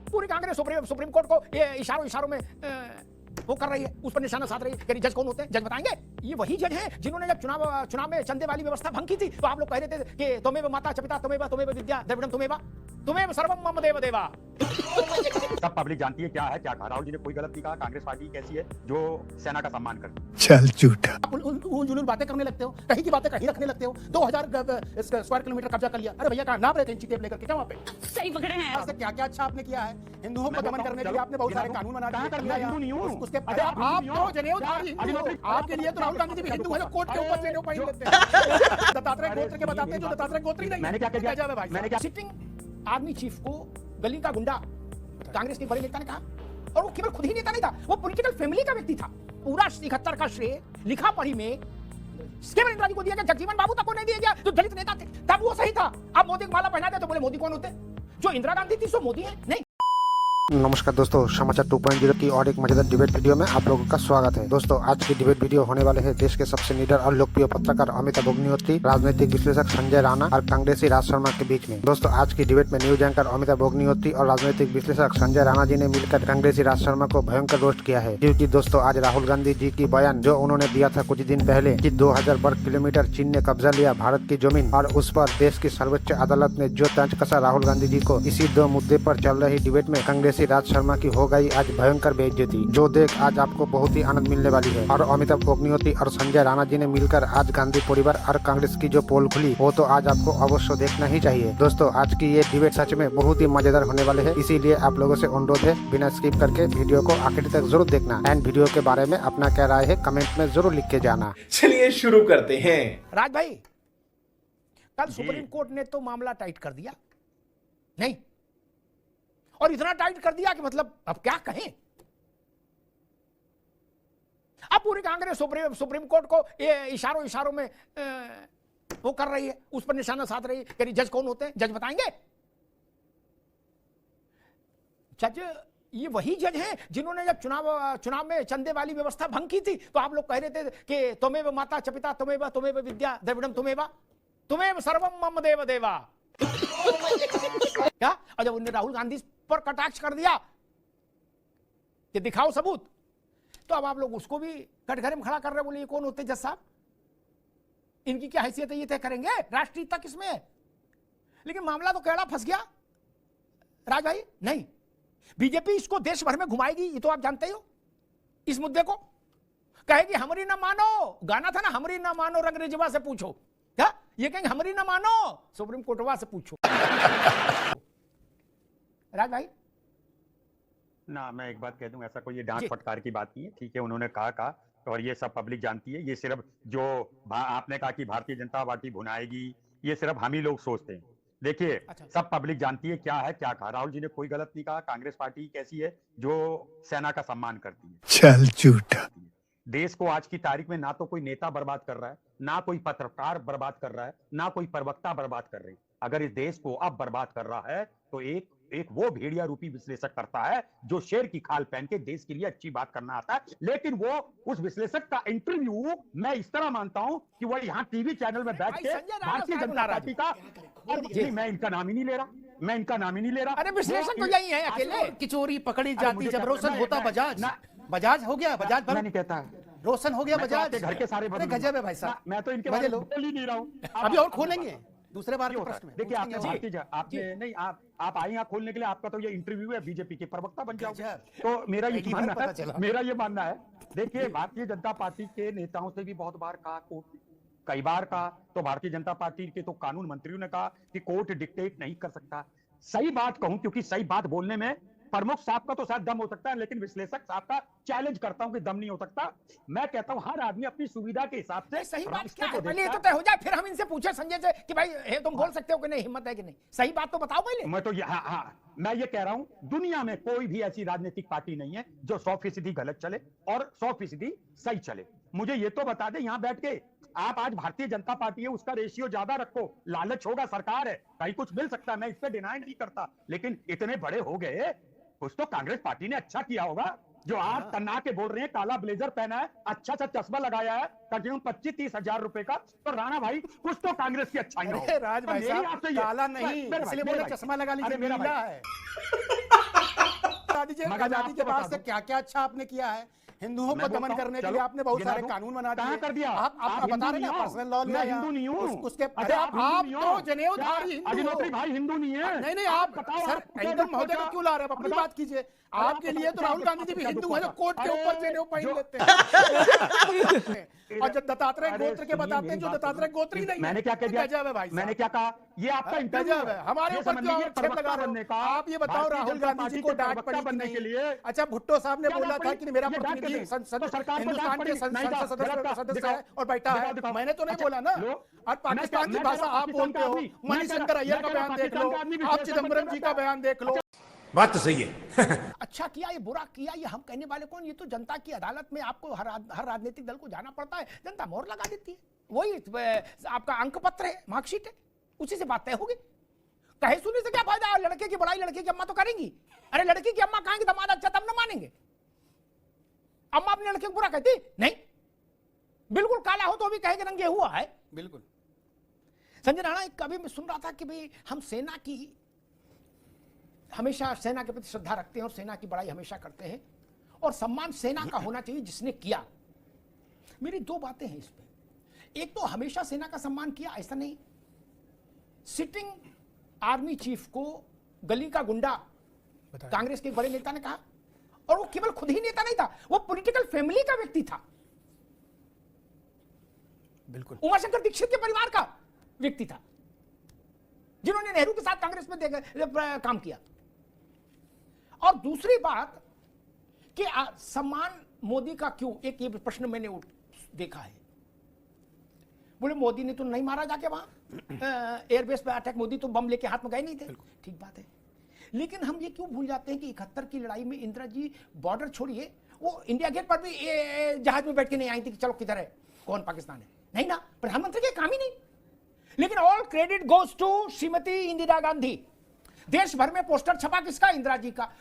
पूरी Congress supreme court को ये इशारों में वो कर रही है, उस पर निशाना साध रही है कि जज कौन होते हैं, जज बताएंगे। ये वही जज हैं जिन्होंने जब चुनाव में चंदे वाली व्यवस्था भंग की थी, तो आप लोग कह रहे थे कि त्वमेव माता च पिता त्वमेव विद्या द्रविड़म त्वमेव सर्वम मम देव देवा। सब पब्लिक जानती है क्या है क्या कहा। राहुल जी ने कोई गलत नहीं कहा। कांग्रेस पार्टी कैसी है जो सेना का सम्मान करती है। चल झूठा। आप उन बातें करने लगते हो, कहीं की बातें कहीं रखने लगते हो। 2000 स्क्वायर किलोमीटर कब्जा कर लिया। अरे भैया कहाँ नाम रहे थे इंची टेप लेकर के, क्या वहाँ पे सही पकड़े हैं आप। क्या क्या अच्छा आपने किया है। हिंदुओं को दमन करने के लिए आपने बहुत सारे कानून बना दिए। उसके आप तो जनेऊधारी हिंदू हो, आपके लिए तो राहुल गांधी जी भी हिंदू है, कोर्ट के ऊपर जनेऊ पहन लेते हैं। दत्तात्रेय गोत्र के बताते हैं जो दत्तात्रेय गोत्री नहीं। मैंने क्या कह दिया भाई, मैंने क्या सिटिंग आर्मी चीफ को गली का गुंडा कांग्रेस के बड़े नेता ने कहा, और वो केवल खुद ही नेता नहीं था, वो पॉलिटिकल फैमिली का व्यक्ति था। पूरा 71 का श्रेय लिखा पढ़ी में केवल इंदिरा जी को दिया गया, जगजीवन बाबू तक को नहीं दिया गया जो दलित नेता थे। तब वो सही था। अब मोदी को माला पहना दे तो बोले मोदी कौन होते, जो इंदिरा गांधी थी सो मोदी है नहीं। नमस्कार दोस्तों, समाचार 2.0 की और एक मजेदार डिबेट वीडियो में आप लोगों का स्वागत है। दोस्तों आज की डिबेट वीडियो होने वाले है देश के सबसे निडर और लोकप्रिय पत्रकार अमिताभ अग्निहोत्री, राजनीतिक विश्लेषक संजय राणा और कांग्रेसी राज शर्मा के बीच में। दोस्तों आज की डिबेट में न्यूज एंकर अमिताभ अग्निहोत्री और राजनीतिक विश्लेषक संजय राणा जी ने मिलकर कांग्रेसी राज शर्मा को भयंकर रोस्ट किया है। क्योंकि दोस्तों आज राहुल गांधी जी की बयान जो उन्होंने दिया था कुछ दिन पहले कि 2000 वर्ग किलोमीटर चीन ने कब्जा लिया भारत की जमीन, और उस पर देश की सर्वोच्च अदालत ने जो तंज कसा राहुल गांधी जी को, इसी दो मुद्दे पर चल रही डिबेट में कांग्रेसी राज शर्मा की हो गई आज भयंकर बेइज्जती, जो देख आज आपको बहुत ही आनंद मिलने वाली है। और अमिताभ अग्निहोत्री और संजय राणा जी ने मिलकर आज गांधी परिवार और कांग्रेस की जो पोल खुली वो तो आज आपको अवश्य देखना ही चाहिए। दोस्तों आज की ये डिबेट सच में बहुत ही मजेदार होने वाले है, इसीलिए आप लोगों से अनुरोध है बिना स्किप करके वीडियो को आखिर तक जरूर देखना एंड वीडियो के बारे में अपना क्या राय है कमेंट में जरूर लिख के जाना। चलिए शुरू करते हैं। राज भाई कल सुप्रीम कोर्ट ने तो मामला टाइट कर दिया, नहीं और इतना टाइट कर दिया कि मतलब अब क्या कहें। अब पूरी कांग्रेस सुप्रीम कोर्ट को ये इशारों में वो कर रही है, उस पर निशाना साध रही है कि जज कौन होते हैं, जज बताएंगे। जज ये वही जज हैं जिन्होंने जब चुनाव में चंदे वाली व्यवस्था भंग की थी, तो आप लोग कह रहे थे कि त्वमेव माता च पिता त्वमेव विद्या द्रविड़म त्वमेव सर्वम मम देव देवा। क्या? और जब उन्होंने राहुल गांधी पर कटाक्ष कर दिया कि दिखाओ सबूत, तो अब आप लोग उसको भी कटघरे में खड़ा कर रहे, बोले ये कौन होते जज साहब, इनकी क्या हैसियत है, ये तय करेंगे, राष्ट्रीयता किसमें है। लेकिन मामला तो कैड़ा फंस गया राज भाई। नहीं, बीजेपी इसको देश भर में घुमाएगी, ये तो आप जानते ही हो। इस मुद्दे को कहेगी हमरी ना मानो, गाना था ना हमरी ना मानो रंग रेजवा से पूछो, क्या ये कहेंगे हमरी ना मानो सुप्रीम कोर्टवा से पूछो। राज भाई ना मैं एक बात कह दूं, ऐसा कोई ये डांट फटकार की बात नहीं है। ठीक है, उन्होंने कहा और ये सब पब्लिक जानती है। ये सिर्फ जो आपने कहा कि भारतीय जनता पार्टी भुनाएगी, ये सिर्फ हम ही लोग सोचते हैं। देखिए अच्छा, सब पब्लिक जानती है क्या है क्या कहा। राहुल जी ने कोई गलत नहीं कहा। कांग्रेस पार्टी कैसी है जो सेना का सम्मान करती है। चल झूठा। देश को आज की तारीख में ना तो कोई नेता बर्बाद कर रहा है, ना कोई पत्रकार बर्बाद कर रहा है, ना कोई प्रवक्ता बर्बाद कर रही। अगर इस देश को अब बर्बाद कर रहा है तो एक वो भेड़िया रूपी विश्लेषक करता है जो शेर की खाल पहन के देश के लिए अच्छी बात करना आता है। लेकिन वो उस विश्लेषक का इंटरव्यू मैं इस तरह मानता हूं कि वो यहाँ टीवी चैनल में बैठ के भारतीय जनता पार्टी का, मैं इनका नाम ही नहीं ले रहा, अरे विश्लेषक तो यही है अकेले की चोरी पकड़ी जाती जब रोशन होता बजाज हो गया, बजाज मैं नहीं कहता रोशन हो गया बजाज, घर के सारे गजब है भाई साहब। मैं तो इनके बारे में बोल ही नहीं रहा हूँ। अभी और खोलेंगे दूसरे बार के प्रश्न में। देखिए आपने नहीं आप आई यहाँ खोलने के लिए, आपका तो ये इंटरव्यू है, बीजेपी के प्रवक्ता बन जाओ। तो मेरा ये मानना है देखिए भारतीय जनता पार्टी के नेताओं से भी बहुत बार कहा, कई बार कहा, तो भारतीय जनता पार्टी के तो कानून मंत्रियों ने कहा कि कोर्ट डिक्टेट नहीं कर सकता। सही बात कहूं, क्योंकि सही बात बोलने में प्रमुख साहब का तो शायद दम हो सकता है, लेकिन विश्लेषक साहब का चैलेंज करता हूं कि दम नहीं हो सकता। मैं कहता हूं हर आदमी अपनी सुविधा के हिसाब से सही बात क्या है, पहले ये तो तय हो जाए, फिर हम इनसे पूछे संजय से कि भाई तुम बोल सकते हो कि नहीं, हिम्मत है कि नहीं, सही बात तो बताओ पहले। मैं तो मैं ये कह रहा हूं दुनिया में कोई भी ऐसी राजनीतिक पार्टी नहीं है जो 100% गलत चले और 100% सही चले। मुझे ये तो बता दे यहाँ बैठ के, आप आज भारतीय जनता पार्टी है उसका रेशियो ज्यादा रखो, लालच होगा, सरकार है, कहीं कुछ मिल सकता है, मैं इस पर डिनाई नहीं करता, लेकिन इतने बड़े हो गए, कुछ तो कांग्रेस पार्टी ने अच्छा किया होगा जो आप तन्ना के बोल रहे हैं। काला ब्लेजर पहना है, अच्छा सा चश्मा लगाया है, तकरीबन 25-30 हजार रुपए का। तो राणा भाई कुछ तो कांग्रेस की अच्छाई हो। राज भाई साहब काला नहीं, इसलिए बोले चश्मा लगा लीजिए, नीला है। मगर मैं आजादी के आपको बाद बता से दूं, क्या क्या अच्छा आपने किया है? हिंदुओं को मैं दमन बोलता हूं, करने के चलो, लिए आपने बहुत गिना सारे दूं। कानून बना कहाँ दिए। कर दिया? आप बता हिंदू रहे नहीं ना हो। पर्सनल लॉ मैं हिंदू नहीं हूँ। उसके अच्छा, आप हिंदू नहीं तो हो। जनेऊधारी क्या? हिंदू अग्निहोत्री हो। भाई हिंदू नहीं है। नहीं आप बताओ, सर आपको क्या एंकर दुख महोदय को होता? क्यों ला रहे हैं? अपनी बताओ। बात कीजिए। अरे आपके लिए तो राहुल गांधी जी भी क्या हिंदू दुख है जो होता? कोर्ट के ऊपर अरे, जनेऊ पहन जो- लेते हैं। और जब दत्तात्रेय अरे गोत्र के सुनिए, बताते हैं मेरी जो बात दत्तात्रेय सुनिए। गोत्र ही नहीं है। मैंने क्या कह दिया? गजब है भाई मैंने साहब। क्या कहा? ये आपका हाँ, इंटरव्यू गजब है। हमारे ये ऊपर समझ क्यों लीजिए, आक्षेप लगा प्रवक्ता रहे बनने हो? का, आप ये बताओ भारतीय राहुल जनता गांधी जी पार्टी को के डांट प्रवक्ता पड़ी कि बनने नहीं? के लिए अच्छा भुट्टो साहब ने क्या बोला डांट था पड़ी? कि मेरा ये डांट प्रतिनिधि कैसे? संसद तो सरकार को हिंदुस्तान डांट के पड़ी। नहीं था, संसद गलत था, सदस्य दिखाओ। है और बैठा दिखाओ, है। दिखाओ। मैंने तो नहीं अच्छा, बोला ना। लो। और पाकिस्तान की भाषा आप बोलते हो। मणिशंकर अय्यर का बयान देख लो, आप चिदम्बरम जी का बयान देख लो। बात तो सही है। अच्छा किया ये बुरा किया ये हम कहने वाले कौन? ये तो जनता की अदालत में आपको हर राजनीतिक दल को जाना पड़ता है, जनता मोहर लगा देती है। वही आपका अंक पत्र है, मार्कशीट है, उसी से बात तय होगी। कहे सुनने से क्या फायदा? लड़के की बड़ाई लड़के की अम्मा तो करेंगी। अरे लड़की की अम्मा कहेंगे दामाद अच्छा तब ना मानेंगे। अम्मा अपने लड़के को बुरा कहती नहीं, बिल्कुल काला हो तो भी कहेंगे रंगे हुआ है। बिल्कुल। संजय राणा कभी मैं सुन रहा था कि भाई हम सेना की हमेशा सेना के प्रति श्रद्धा रखते हैं और सेना की बड़ाई हमेशा करते हैं और सम्मान सेना का होना चाहिए जिसने किया। मेरी दो बातें हैं इस पे। एक तो हमेशा सेना का सम्मान किया ऐसा नहीं, सिटिंग आर्मी चीफ को गली का गुंडा कांग्रेस के एक बड़े नेता ने कहा, और वो केवल खुद ही नेता नहीं था, वो पॉलिटिकल फैमिली का व्यक्ति था। बिल्कुल। उमाशंकर दीक्षित के परिवार का व्यक्ति था जिन्होंने नेहरू के साथ कांग्रेस में काम किया। और दूसरी बात कि सम्मान मोदी का क्यों, एक ये प्रश्न मैंने देखा है। बोले मोदी ने तो नहीं मारा जाके वहां एयरबेस पे अटैक, मोदी तो बम लेके हाथ में गए नहीं थे। ठीक बात है, लेकिन हम ये क्यों भूल जाते हैं कि 71 की लड़ाई में इंदिरा जी बॉर्डर छोड़िए, वो इंडिया गेट पर भी जहाज में बैठ के नहीं आई थी कि चलो किधर है, कौन पाकिस्तान है, नहीं ना, प्रधानमंत्री के काम ही नहीं। लेकिन all credit goes to Shrimati Indira Gandhi. देश भर में पोस्टर छपा किसका? इंदिरा जी का।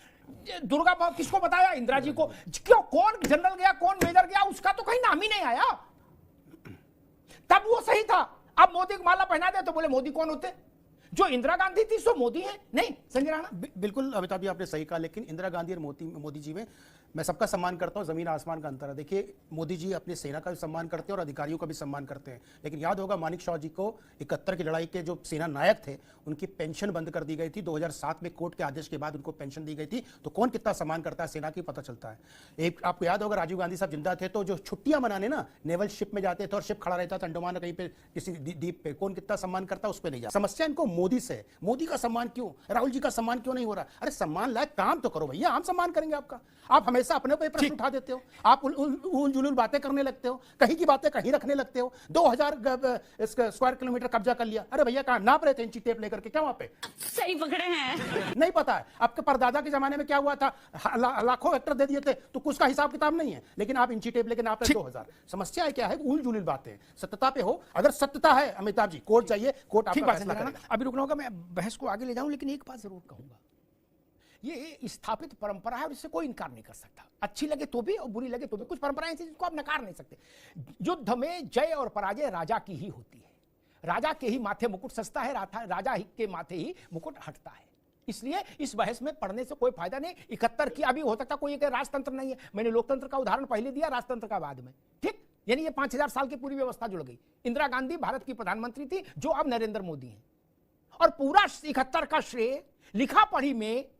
दुर्गा किसको बताया? इंदिरा जी को। क्यों? कौन जनरल गया, कौन मेजर गया, उसका तो कहीं नाम ही नहीं आया। तब वो सही था। अब मोदी को माला पहना दे तो बोले मोदी कौन होते? जो इंदिरा गांधी थी सो मोदी है? नहीं संजय राणा। बिल्कुल अमिताभ जी आपने सही कहा, लेकिन इंदिरा गांधी और मोदी जी में मैं सबका सम्मान करता हूं, जमीन आसमान का अंतर है। देखिए मोदी जी अपनी सेना का भी सम्मान करते हैं और अधिकारियों का भी सम्मान करते हैं, लेकिन याद होगा मानिक शॉ जी को 71 की लड़ाई के जो सेना नायक थे उनकी पेंशन बंद कर दी गई थी। 2007 में कोर्ट के आदेश के बाद उनको पेंशन दी गई थी। तो कौन कितना सम्मान करता है सेना की पता चलता है। एक आपको याद होगा राजीव गांधी साहब जिंदा थे तो जो छुट्टियां मनाने ना नेवल शिप में जाते थे और शिप खड़ा रहता था अंडमान कहीं पे किसी द्वीप पे, कौन कितना सम्मान करता है उस पर नहीं जाता। समस्या इनको मोदी से, मोदी का सम्मान क्यों, राहुल जी का सम्मान क्यों नहीं हो रहा? अरे सम्मान लायक काम तो करो भैया, हम सम्मान करेंगे आपका। आप हमेशा अपने पे प्रश्न उठा देते हो, आप उल जुलूल बातें करने लगते हो, कहीं की बातें कहीं रखने लगते हो। 2000 स्क्वायर किलोमीटर कब्जा कर लिया। अरे भैया कहां नाप रहे थे इंची टेप लेकर के, क्या वहां पे? सही पकड़े हैं। नहीं पता है आपके परदादा के जमाने में क्या हुआ था, लाखों हेक्टर दे दिए थे, तो कुछ का हिसाब किताब नहीं है, लेकिन आप इंची टेप लेकर नाप रहे 2000। समस्या क्या है? उल जुलूल बातें। सत्यता पे हो, अगर सत्यता है अमिताभ जी कोर्ट जाइए, कोर्ट ठीक आपका बात फैसला है। करेगा। अभी रुकना होगा, मैं बहस को आगे ले जाऊं, लेकिन एक बात जरूर कहूंगा, ये स्थापित परंपरा है और इससे कोई इनकार नहीं कर सकता। अच्छी लगे तो भी और बुरी लगे तो भी। कुछ परंपराएं ऐसी जिसको आप नकार नहीं सकते। युद्ध में जय और पराजय राजा की ही होती है। राजा के ही माथे मुकुट सजता है, राजा ही के माथे ही मुकुट हटता है। इसलिए इस बहस में पढ़ने से कोई फायदा नहीं। 71 की अभी हो सकता कोई एक राजतंत्र नहीं है, मैंने लोकतंत्र का उदाहरण पहले दिया, राजतंत्र का बाद में, ठीक। यानी ये 5000 साल की पूरी व्यवस्था जुड़ गई। इंदिरा गांधी भारत की प्रधानमंत्री थी, जो अब नरेंद्र मोदी हैं, और पूरा 71 का श्रेय लिखा पढ़ी में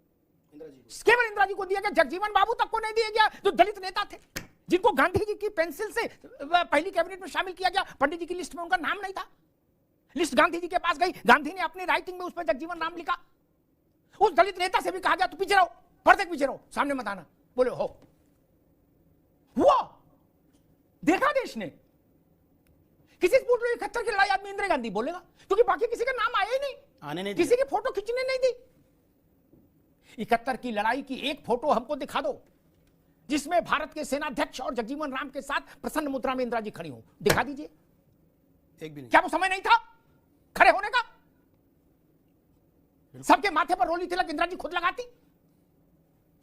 केवल इंदिरा जी को दिया गया, जगजीवन बाबू तक को नहीं दिया गया, जो दलित नेता थे, जिनको गांधी जी की पेंसिल से पहली कैबिनेट में शामिल किया गया। पंडित जी की लिस्ट में उनका नाम नहीं था, लिस्ट गांधी जी के पास गई, गांधी ने अपनी राइटिंग में उस पर जगजीवन राम लिखा। उस दलित नेता से भी कहा गया तो पीछे रहो, पर्दे के पीछे रहो, सामने मत आना। बोले हो, हुआ, देखा देश ने। किसी से पूछ लो 71 की लड़ाई आदमी इंदिरा गांधी बोलेगा, क्योंकि बाकी किसी का नाम आया ही नहीं, आने नहीं किसी की फोटो खींचने नहीं दी। 71 की लड़ाई की एक फोटो हमको दिखा दो जिसमें भारत के सेनाध्यक्ष और जगजीवन राम के साथ प्रसन्न मुद्रा में इंदिरा जी खड़ी हो, दिखा दीजिए। एक भी नहीं। क्या वो समय नहीं था खड़े होने का? सबके माथे पर रोली तिलक इंदिरा जी खुद लगाती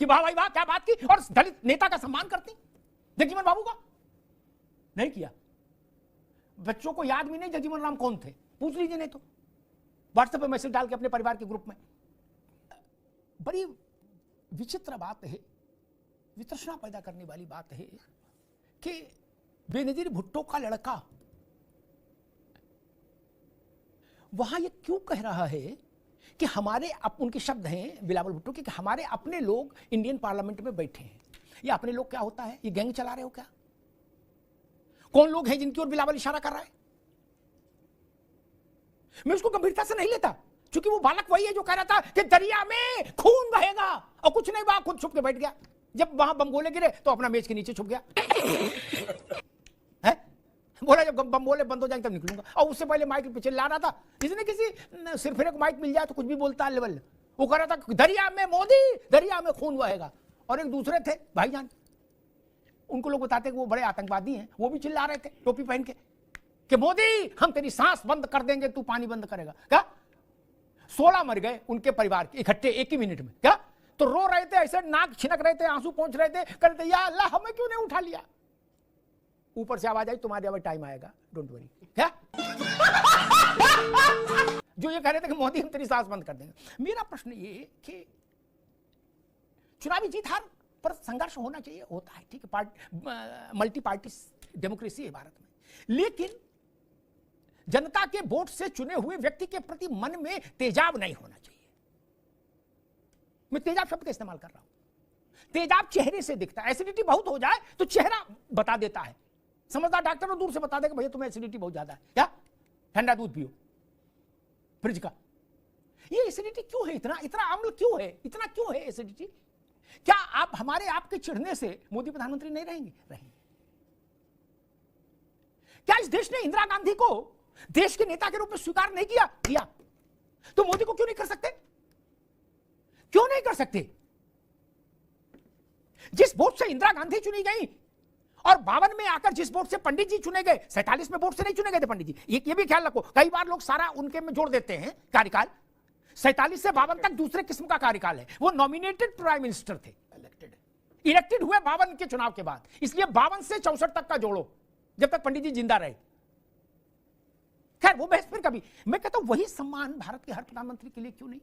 कि वाह भाई वाह क्या बात की, और दलित नेता का सम्मान करती, जगजीवन बाबू का नहीं किया। बच्चों को याद भी नहीं जगजीवन राम कौन थे, पूछ लीजिए, नहीं तो व्हाट्सएप पे मैसेज डाल के अपने परिवार के ग्रुप में। बड़ी विचित्र बात है वितृष्णा पैदा करने वाली बात है कि बेनजीर भुट्टो का लड़का वहां ये क्यों कह रहा है कि हमारे उनके शब्द हैं बिलावल भुट्टो के कि हमारे अपने लोग इंडियन पार्लियामेंट में बैठे हैं। ये अपने लोग क्या होता है? ये गैंग चला रहे हो क्या? कौन लोग हैं जिनकी ओर बिलावल इशारा कर रहा है? मैं उसको गंभीरता से नहीं लेता, क्योंकि वो बालक वही है जो कह रहा था कि दरिया में खून बहेगा, और कुछ नहीं बहा, खुद छुप के बैठ गया। जब वहां बम गोले गिरे तो अपना मेज के नीचे छुप गया है, बोला जब बम गोले बंद हो जाएंगे तब निकलूंगा। और उससे पहले माइक पीछे ला रहा था, किसी किसी सिर्फ एक माइक मिल जाए तो कुछ भी बोलता है लेवल। वो कह रहा था दरिया में मोदी, दरिया में खून बहेगा। और एक दूसरे थे भाईजान, उनको लोग बताते कि वो बड़े आतंकवादी हैं, वो भी चिल्ला रहे थे टोपी पहन के कि मोदी हम तेरी सांस बंद कर देंगे, तू पानी बंद करेगा। क्या 16 मर गए उनके परिवार के इकट्ठे एक ही मिनट में। क्या तो रो रहे थे, ऐसे नाक छिनक रहे थे, आंसू पहुंच रहे थे, कहते या अल्लाह हमें क्यों नहीं उठा लिया। ऊपर से आवाज आई तुम्हारे अब टाइम आएगा, डोंट वरी। क्या जो ये कह रहे थे कि मोदी हम तेरी सांस बंद कर देंगे। मेरा प्रश्न ये कि चुनावी जीत हार पर संघर्ष होना चाहिए, होता है, ठीक है, मल्टी पार्टी डेमोक्रेसी है भारत में, लेकिन जनता के वोट से चुने हुए व्यक्ति के प्रति मन में तेजाब नहीं होना चाहिए। मैं तेजाब शब्द का इस्तेमाल कर रहा हूं। तेजाब चेहरे से दिखता है, एसिडिटी बहुत हो जाए तो चेहरा बता देता है। समझदार डॉक्टर को दूर से बता देगा भैया तुम्हें एसिडिटी बहुत ज्यादा है, क्या ठंडा दूध पियो फ्रिज का। ये एसिडिटी क्यों है, इतना इतना अम्ल क्यों है, इतना क्यों है एसिडिटी? क्या आप हमारे आपके चिढ़ने से मोदी प्रधानमंत्री नहीं रहेंगे? रहेंगे। क्या इस देश ने इंदिरा गांधी को देश के नेता के रूप में स्वीकार नहीं किया? किया। तो मोदी को क्यों नहीं कर सकते? क्यों नहीं कर सकते? जिस वोट से इंदिरा गांधी चुनी गई और 52 में आकर जिस वोट से पंडित जी चुने गए, 47 में वोट से नहीं चुने गए थे पंडित जी। ये भी ख्याल रखो, कई बार लोग सारा उनके में जोड़ देते हैं कार्यकाल। 47 से 52 तक दूसरे किस्म का कार्यकाल है। वो नॉमिनेटेड प्राइम मिनिस्टर थे, इलेक्टेड हुए 52 के चुनाव के बाद, इसलिए 52 से 64 तक का जोड़ो, जब तक पंडित जी जिंदा रहे। खैर वो बहस फिर कभी। मैं कहता हूं वही सम्मान भारत के हर प्रधानमंत्री के लिए क्यों नहीं?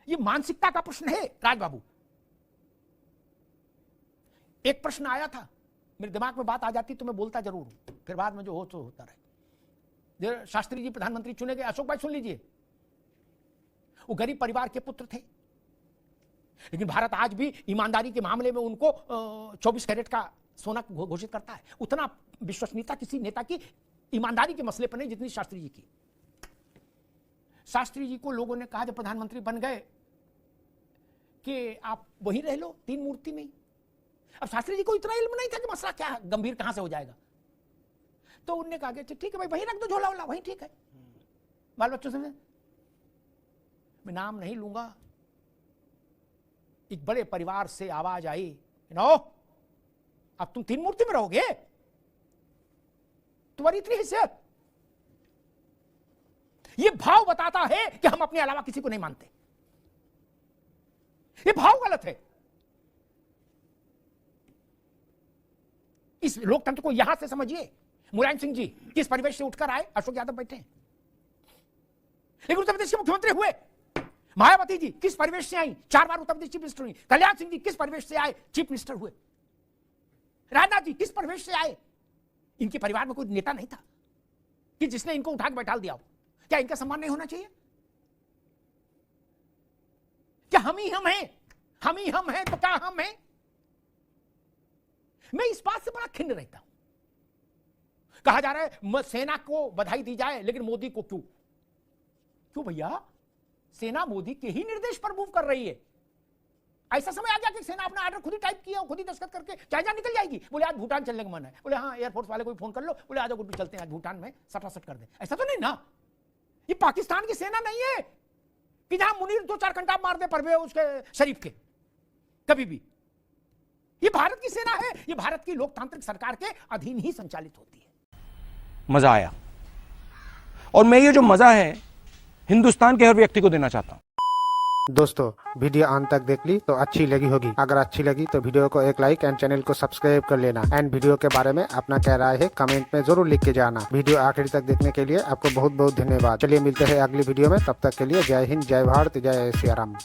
ये मानसिकता का प्रश्न है राजबाबू। एक प्रश्न आया था, मेरे दिमाग में बात आ जाती तो मैं बोलता जरूर हूं, फिर बाद में जो हो तो होता रहे। शास्त्री जी प्रधानमंत्री चुने गए, अशोक भाई सुन लीजिए, वो गरीब परिवार के पुत्र थे, लेकिन भारत आज भी ईमानदारी के मामले में उनको 24 कैरेट का सोना घोषित करता है। उतना विश्वसनीयता किसी नेता की ईमानदारी के मसले पर नहीं जितनी शास्त्री जी की। शास्त्री जी को लोगों ने कहा जब प्रधानमंत्री बन गए कि आप वहीं रह लो 3 मूर्ति में। अब शास्त्री जी को इतना इल्म नहीं था कि मसला क्या गंभीर कहां से हो जाएगा, तो उनने कहा कि ठीक है भाई वहीं रख दो झोला वोला, वहीं ठीक है। बाल बच्चों से मैं नाम नहीं लूंगा, एक बड़े परिवार से आवाज आई, नो अब तुम 3 मूर्ति में रहोगे, तुम्हारी इतनी हैसियत। ये भाव बताता है कि हम अपने अलावा किसी को नहीं मानते। ये भाव गलत है। इस लोकतंत्र को यहां से समझिए। मुलायम सिंह जी किस परिवेश से उठकर आए, अशोक यादव बैठे हैं, लेकिन उत्तर प्रदेश के मुख्यमंत्री हुए। मायावती जी किस परिवेश से आई, 4 बार उत्तर प्रदेश चीफ मिनिस्टर हुई। कल्याण सिंह जी किस परिवेश से आए, चीफ मिनिस्टर हुए। राजनाथ जी किस परिवेश से आए, इनके परिवार में कोई नेता नहीं था कि जिसने इनको उठा के बैठा दिया हो। क्या इनका सम्मान नहीं होना चाहिए? क्या हम ही हम हैं? हम ही हम हैं तो क्या हम हैं? मैं इस बात से बड़ा खिन्न रहता हूं। कहा जा रहा है सेना को बधाई दी जाए, लेकिन मोदी को क्यों? क्यों भैया? सेना मोदी के ही निर्देश पर मूव कर रही है। ऐसा समय आ गया कि सेना अपना ऑर्डर खुद ही टाइप किया, खुद ही दस्तखत करके चाहे निकल जाएगी। बोले आज भूटान चलने का मन है, बोले हाँ एयरफोर्स वाले को फोन कर लो, बोले आज गुड्डू चलते हैं आज भूटान में, सटासट कर दे। ऐसा तो नहीं ना, ये पाकिस्तान की सेना नहीं है कि जहां मुनीर 2-4 घंटा मार दे परवेज उसके शरीफ के, कभी भी। ये भारत की सेना है, ये भारत की लोकतांत्रिक सरकार के अधीन ही संचालित होती है। मजा आया, और मैं ये जो मजा है हिंदुस्तान के हर व्यक्ति को देना चाहता हूं। दोस्तों वीडियो अंत तक देख ली तो अच्छी लगी होगी। अगर अच्छी लगी तो वीडियो को एक लाइक एंड चैनल को सब्सक्राइब कर लेना। एंड वीडियो के बारे में अपना क्या राय है कमेंट में जरूर लिख के जाना। वीडियो आखिरी तक देखने के लिए आपको बहुत बहुत धन्यवाद। चलिए मिलते हैं अगली वीडियो में, तब तक के लिए जय हिंद, जय भारत, जय सिया राम।